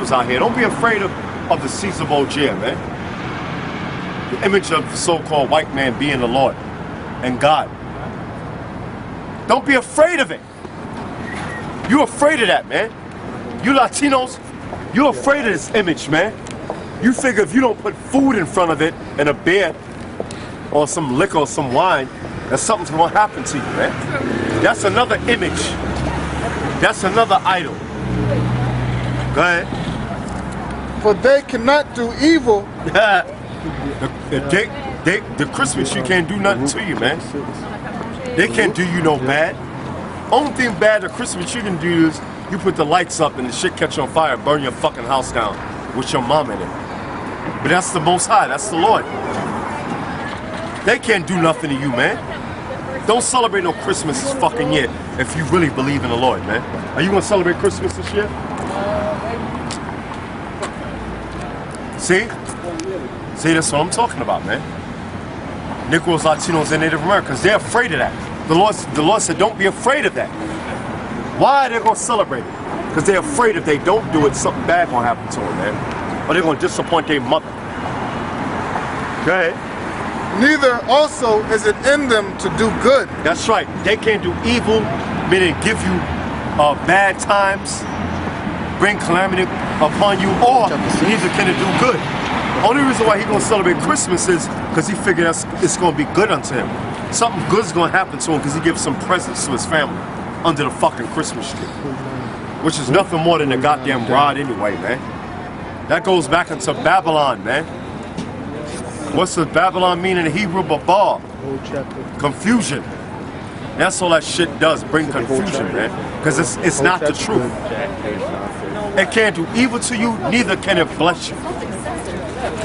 idols out here. Don't be afraid of the Caesar Borgia, man. The image of the so-called white man being the Lord and God. Don't be afraid of it. You're afraid of that, man. You Latinos, you're afraid of this image, man. You figure if you don't put food in front of it and a beer or some liquor or some wine, that something's gonna happen to you, man. That's another image. That's another idol. Go ahead. For they cannot do evil. The Christmas tree can't do nothing to you, man. They can't do you no bad. Only thing bad the Christmas tree can do is you put the lights up and the shit catch on fire, burn your fucking house down with your mom in it. But that's the Most High, that's the Lord. They can't do nothing to you, man. Don't celebrate no Christmas this fucking year if you really believe in the Lord, man. Are you gonna celebrate Christmas this year? See? See, that's what I'm talking about, man. Negroes, Latinos, and Native Americans, they're afraid of that. The Lord said, don't be afraid of that. Why are they gonna celebrate it? Because they're afraid if they don't do it, something bad gonna happen to them, man. Or they're gonna disappoint their mother. Go ahead. Neither also is it in them to do good. That's right. They can't do evil, meaning give you bad times, bring calamity upon you, or neither can it do good. Only reason why he's gonna celebrate Christmas is because he figured it's gonna be good unto him. Something good's gonna happen to him because he gives some presents to his family under the fucking Christmas tree, which is nothing more than a goddamn rod anyway, man. That goes back into Babylon, man. What's the Babylon mean in Hebrew? Babal. Confusion. That's all that shit does, bring confusion, man. Because it's not the truth. It can't do evil to you, neither can it bless you.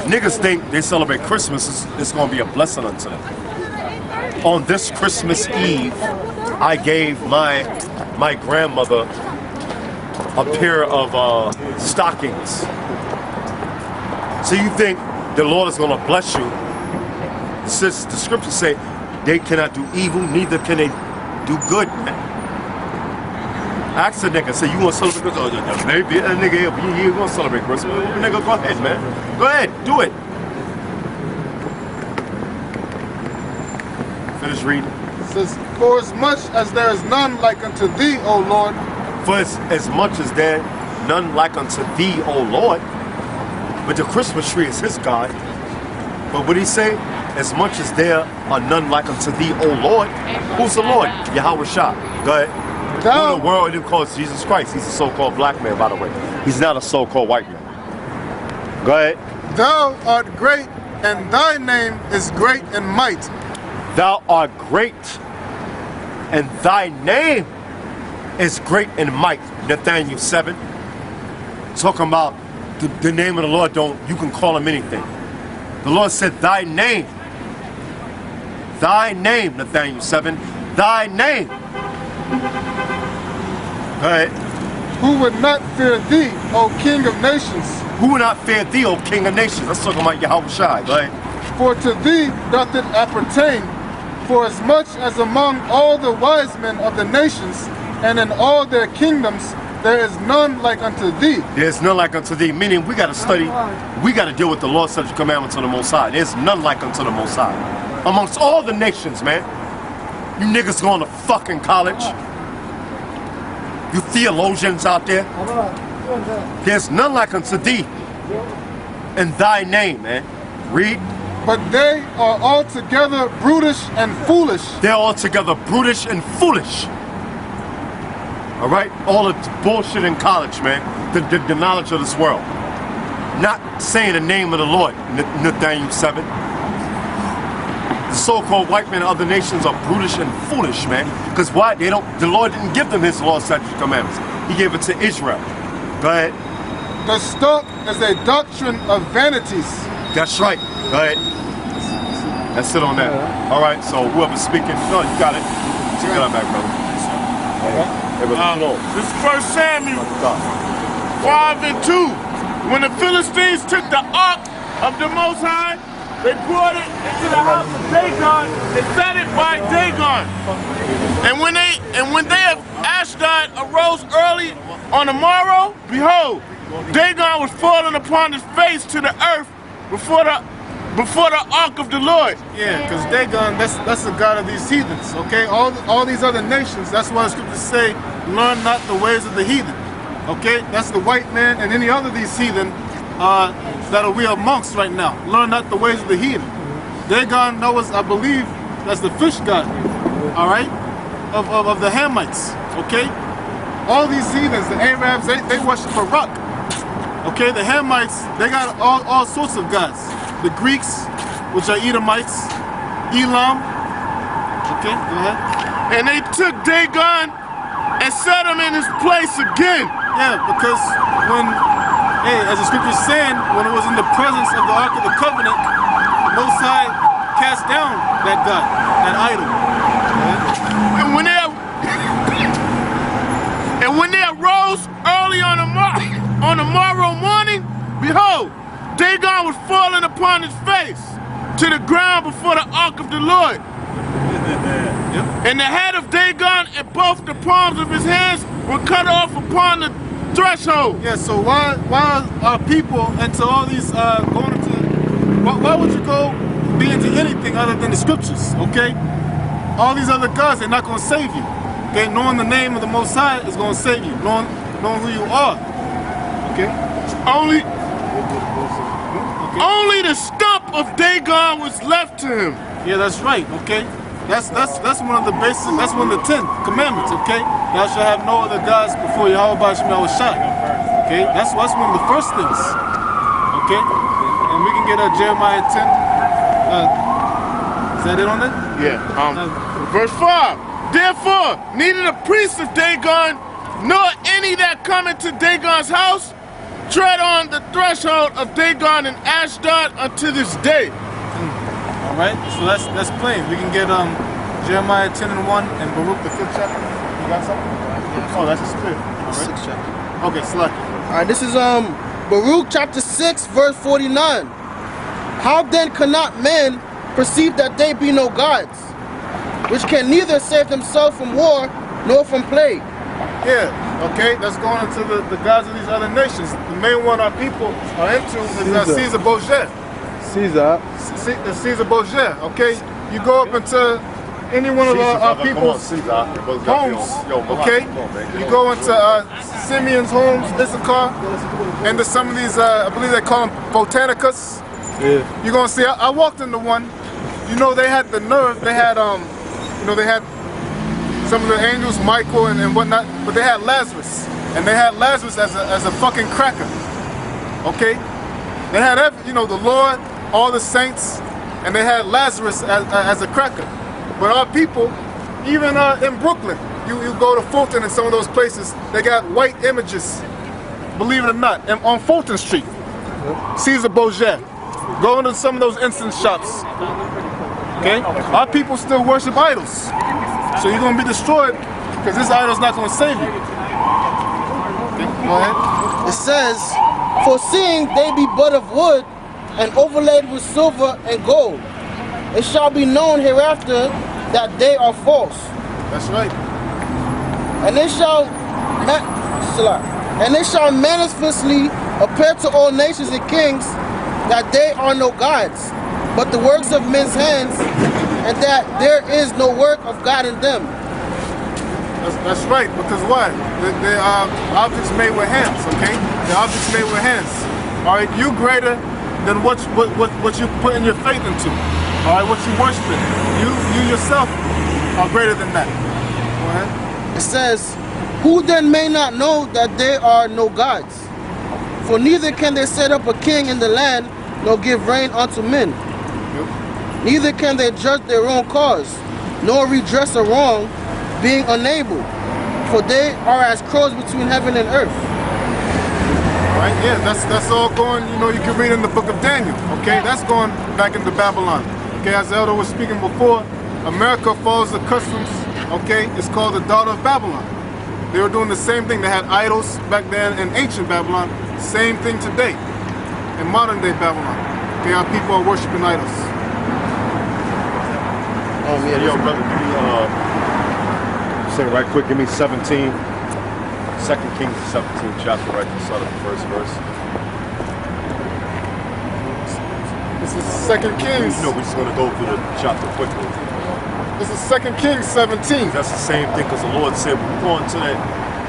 Niggas think they celebrate Christmas, it's gonna be a blessing unto them. On this Christmas Eve, I gave my grandmother a pair of stockings. So you think the Lord is going to bless you? Since the scriptures say they cannot do evil, neither can they do good. Ask a nigga, say you want to celebrate Christmas? Maybe a nigga, you want to celebrate Christmas? Nigga, go ahead, man. Go ahead, do it. Finish reading. It says, for as much as there is none like unto thee, O Lord. For as much as there none like unto thee, O Lord. But the Christmas tree is his God. But what he say? As much as there are none like unto thee, O Lord. Who's the Lord? Yahweh Shah. Go ahead. Who in the world it calls Jesus Christ? He's a so-called black man, by the way. He's not a so-called white man. Go ahead. Thou art great, and thy name is great in might. Thou art great, and thy name is great in might. Nathaniel 7. Talking about the name of the Lord, you can call him anything. The Lord said, thy name, Nathaniel 7, thy name. Go ahead. Who would not fear thee, O King of nations? Who would not fear thee, O King of nations? Let's talk about Yahweh Shai. Go ahead. For to thee doth it appertain, for as much as among all the wise men of the nations, and in all their kingdoms, there is none like unto thee. There's none like unto thee, meaning we got to study, we got to deal with the Lord's such commandments of the Most High. There's none like unto the Most High. Amongst all the nations, man. You niggas going to fucking college. You theologians out there. There's none like unto thee in thy name, man. Read. But they are altogether brutish and foolish. They're altogether brutish and foolish. All right? All the bullshit in college, man. The knowledge of this world. Not saying the name of the Lord, Nathaniel 7. The so-called white men of other nations are brutish and foolish, man. Because why? The Lord didn't give them his law, statutes, commandments. He gave it to Israel. Go ahead. The stalk is a doctrine of vanities. That's right. Go ahead. That's it on that. All right, so whoever's speaking, no, you got it. Take it back, brother. This is 1 Samuel 5:2. When the Philistines took the ark of the Most High, they brought it into the house of Dagon and set it by Dagon. And when they of Ashdod arose early on the morrow, behold, Dagon was falling upon his face to the earth before the ark of the Lord. Yeah, because Dagon, that's the god of these heathens, okay? All these other nations, that's why the scriptures say, learn not the ways of the heathen, okay? That's the white man and any other of these heathen that we are amongst right now. Learn not the ways of the heathen. Dagon, that was, I believe, that's the fish god, all right, of the Hamites, okay? All these heathens, the Arabs, they worship a rock, okay? The Hamites, they got all sorts of gods. The Greeks, which are Edomites, Elam, okay, go ahead. And they took Dagon and set him in his place again. Yeah, because when, as the scripture is saying, when it was in the presence of the Ark of the Covenant, the Most High cast down that god, that idol. And when they arose early on the morrow morning, behold, Dagon was falling upon his face to the ground before the ark of the Lord. Yep. And the head of Dagon and both the palms of his hands were cut off upon the threshold. Yeah, so why are people into all these going into, why would you go be into anything other than the scriptures, okay? All these other gods, they're not going to save you. Okay, knowing the name of the Most High is going to save you. Knowing who you are, okay? Only the stump of Dagon was left to him. Yeah, that's right, okay? That's one of the basic, that's one of the 10 commandments, okay? Thou shalt have no other gods before Yahweh Ba'ashem Yahushua. Okay, that's one of the first things. Okay? And we can get Jeremiah 10. Is that it on it? Yeah. Verse 5. Therefore, neither the priests of Dagon nor any that come into Dagon's house tread on the threshold of Dagon and Ashdod unto this day. All right, so that's plain. We can get Jeremiah 10:1 and Baruch the 5th chapter. You got something? Oh, that's a split. All right. 6th chapter. Okay, select. All right, this is Baruch chapter 6, verse 49. How then cannot men perceive that they be no gods, which can neither save themselves from war nor from plague? Yeah, okay, that's going into the gods of these other nations. The main one our people are into is Caesar Borgia. The Caesar Borgia, okay? You go up into any one of our people's homes, okay? You go into Simeon's homes, Issachar, and to some of these, I believe they call them botanicus. Yeah. You're gonna see, I walked into one, you know, they had the nerve, they had, you know, they had some of the angels, Michael and whatnot, but they had Lazarus. And they had Lazarus as a fucking cracker, okay? They had, you know, the Lord, all the saints, and they had Lazarus as a cracker. But our people, even in Brooklyn, you go to Fulton and some of those places, they got white images, believe it or not, and on Fulton Street, Caesar Borgia. Go into some of those incense shops, okay? Our people still worship idols. So you're going to be destroyed because this idol's not going to save you. Okay, go ahead. It says, for seeing they be but of wood and overlaid with silver and gold, it shall be known hereafter that they are false. That's right. And they shall manifestly appear to all nations and kings that they are no gods, but the works of men's hands, and that there is no work of God in them. That's right, because why? They are objects made with hands, okay? They're objects made with hands. All right, you greater than what you put in your faith into. All right, what you worshiping. You yourself are greater than that. Go ahead. It says, who then may not know that they are no gods? For neither can they set up a king in the land, nor give rain unto men. Neither can they judge their own cause, nor redress a wrong, being unable. For they are as crows between heaven and earth. Right, yeah, that's all going, you know, you can read in the book of Daniel, okay? That's going back into Babylon. Okay, as Elder was speaking before, America follows the customs, okay? It's called the daughter of Babylon. They were doing the same thing. They had idols back then in ancient Babylon. Same thing today in modern day Babylon. Okay, our people are worshiping idols. Yo, brother, can you say right quick, give me 17. 2 Kings, 17th chapter, right? You start at the first verse. This is 2 Kings. You know, we're just going to go through the chapter quickly. This is 2 Kings 17. That's the same thing, because the Lord said, when you go into that,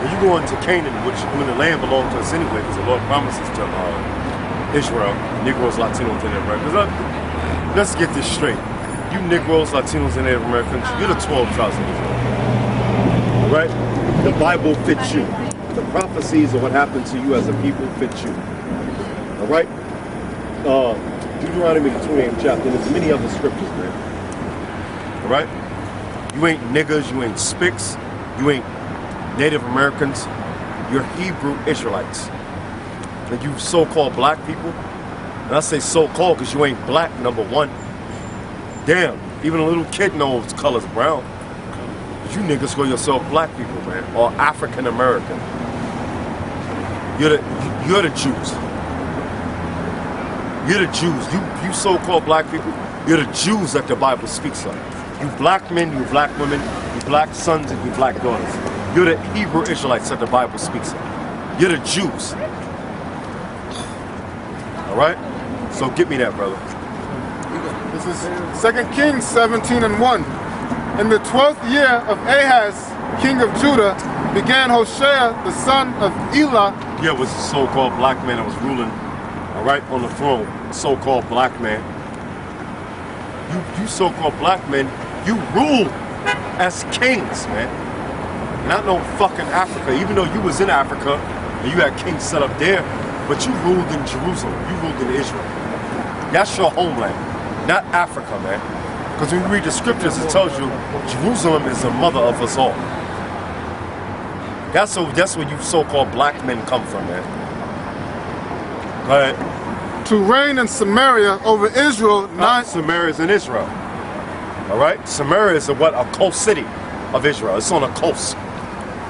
when you go into Canaan, which when the land belongs to us anyway, because the Lord promises to Israel, Negroes, Latinos, and Native Americans. Let's get this straight. You Negroes, Latinos, and Native Americans, you're the 12 tribes of Israel. All right? The Bible fits you. The prophecies of what happened to you as a people fit you. All right? Deuteronomy, the 28th chapter, and there's many other scriptures, man. All right? You ain't niggas, you ain't spics, you ain't Native Americans, you're Hebrew Israelites. And you so-called black people, and I say so-called because you ain't black, number one. Damn, even a little kid knows color's brown. But you niggas call yourself black people, man, or African American. You're the Jews. You're the Jews. You so-called black people, you're the Jews that the Bible speaks of. You black men, you black women, you black sons, and you black daughters. You're the Hebrew Israelites that the Bible speaks of. You're the Jews. All right? So get me that, brother. This is 2 Kings 17 and 1. In the 12th year of Ahaz, king of Judah, began Hoshea, the son of Elah. Yeah, it was a so-called black man that was ruling, all right, on the throne. So-called black man. You so-called black men, you rule as kings, man. Not no fucking Africa. Even though you was in Africa and you had kings set up there, but you ruled in Jerusalem. You ruled in Israel. That's your homeland, not Africa, man. Because when you read the scriptures, it tells you Jerusalem is the mother of us all. That's where you so-called black men come from, man. Go ahead. To reign in Samaria over Israel. Samaria is in Israel. All right? Samaria is a coast city of Israel. It's on the coast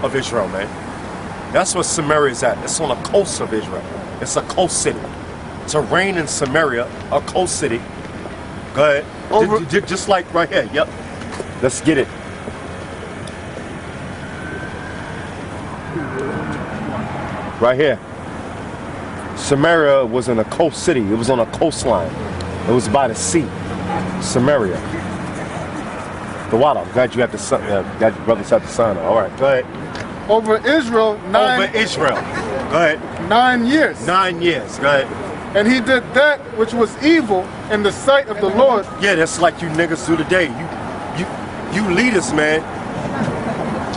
of Israel, man. That's where Samaria is at. It's on the coast of Israel. It's a coast city. To reign in Samaria, a coast city. Go ahead. Just like right here. Yep. Let's get it. Right here. Samaria was in a coast city. It was on a coastline. It was by the sea. Samaria. The water. I'm glad you have to glad your brothers have to sign it. All right, go ahead. Over Israel. Over Israel. Go ahead. 9 years. 9 years. Go ahead. And he did that which was evil in the sight of the Lord. Yeah, that's like you niggas do today. You leaders, man.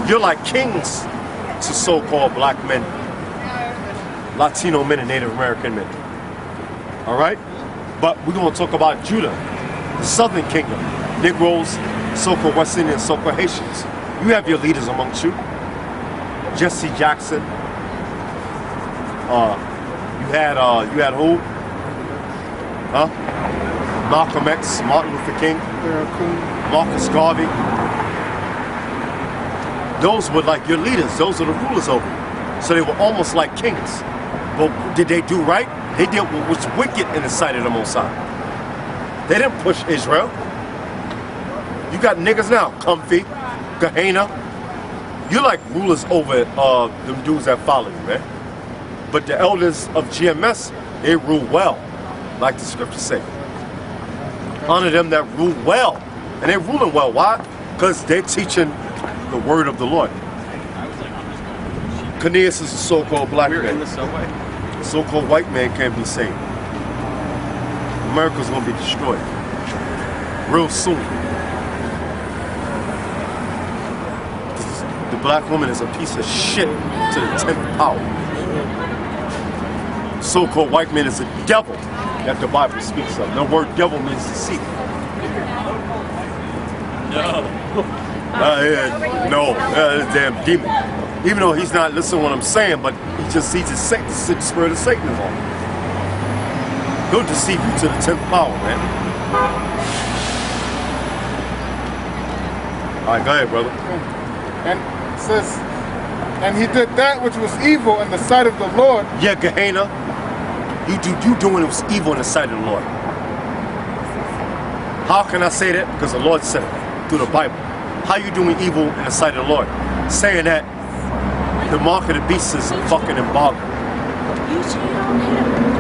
You're like kings to so-called black men, Latino men, and Native American men. All right? But we're going to talk about Judah, the southern kingdom, Negroes, so-called West Indians, so-called Haitians. You have your leaders amongst you. Jesse Jackson. You had who? Huh? Malcolm X, Martin Luther King, Marcus Garvey. Those were like your leaders. Those are the rulers over you. So they were almost like kings. But did they do right? They did what was wicked in the sight of the Most High. They didn't push Israel. You got niggas now, Comfy, Gehenna. You're like rulers over them dudes that follow you, man. But the elders of GMS, they rule well, like the scriptures say. Honor them that rule well. And they're ruling well. Why? Because they're teaching the word of the Lord. Cornelius is a so-called black man. The so-called white man can't be saved. America's going to be destroyed real soon. The black woman is a piece of shit to the 10th power. So-called white man is a devil that the Bible speaks of. The word devil means deceit. No, damn demon. Even though he's not listening to what I'm saying, but he just sees the spirit of Satan is on him. He'll deceive you to the 10th power, man. All right, go ahead, brother. And it says, and he did that which was evil in the sight of the Lord. Yeah, Gehenna. You doing it was evil in the sight of the Lord. How can I say that? Because the Lord said it through the Bible. How you doing evil in the sight of the Lord? Saying that The mark of the beast is a fucking embargo. You cheat on him.